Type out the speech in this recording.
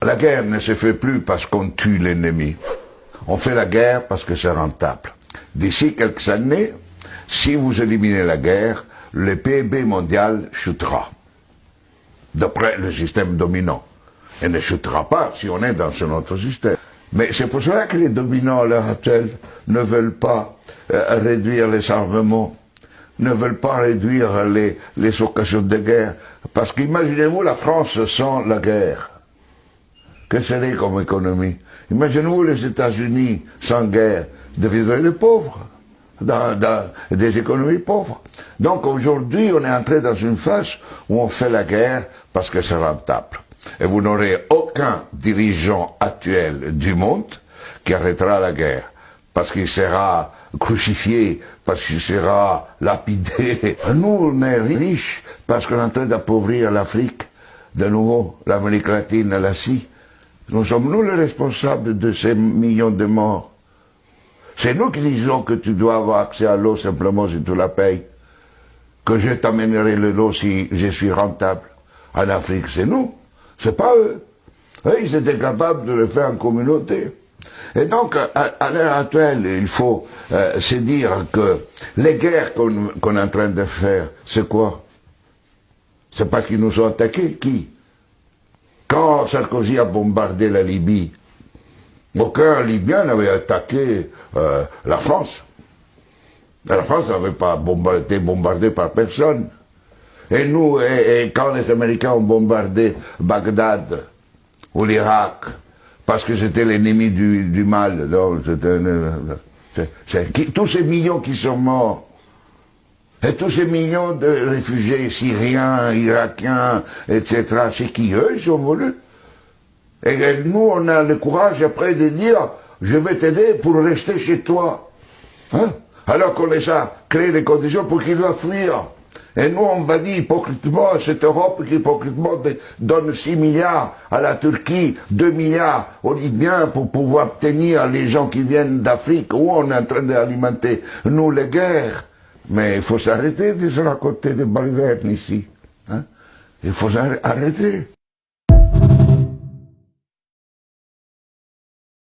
La guerre ne se fait plus parce qu'on tue l'ennemi. On fait la guerre parce que c'est rentable. D'ici quelques années, si vous éliminez la guerre, le PIB mondial chutera, d'après le système dominant. Et ne chutera pas si on est dans un autre système. Mais c'est pour cela que les dominants à l'heure actuelle ne veulent pas réduire les armements, ne veulent pas réduire les occasions de guerre. Parce qu'imaginez-vous la France sans la guerre. Que serait comme économie? Imaginez-vous les États-Unis sans guerre, deviendraient des pauvres, dans des économies pauvres. Donc aujourd'hui, on est entré dans une phase où on fait la guerre parce que c'est rentable. Et vous n'aurez aucun dirigeant actuel du monde qui arrêtera la guerre, parce qu'il sera crucifié, parce qu'il sera lapidé. Nous, on est riches parce qu'on est en train d'appauvrir l'Afrique, de nouveau, l'Amérique latine, l'Asie. Nous sommes nous les responsables de ces millions de morts. C'est nous qui disons que tu dois avoir accès à l'eau simplement si tu la payes. Que je t'amènerai l'eau si je suis rentable. En Afrique, c'est nous. C'est pas eux. Eux, ils étaient capables de le faire en communauté. Et donc, à l'heure actuelle, il faut se dire que les guerres qu'on est en train de faire, c'est quoi? C'est pas qu'ils nous ont attaqués. Qui? Quand Sarkozy a bombardé la Libye, aucun Libyen n'avait attaqué la France. La France n'avait pas été bombardée par personne. Et nous, quand les Américains ont bombardé Bagdad ou l'Irak, parce que c'était l'ennemi du mal, donc tous ces millions qui sont morts, et tous ces millions de réfugiés syriens, irakiens, etc., c'est qui eux, ils sont voulus. Et nous, on a le courage après de dire, je vais t'aider pour rester chez toi. Hein? Alors qu'on les a créé les conditions pour qu'ils doivent fuir. Et nous, on va dire hypocritement à cette Europe qui hypocritement donne 6 milliards à la Turquie, 2 milliards aux Libyens pour pouvoir tenir les gens qui viennent d'Afrique, où on est en train d'alimenter, nous, les guerres. Mais il faut s'arrêter de se raconter des balivernes ici. Hein? Il faut s'arrêter.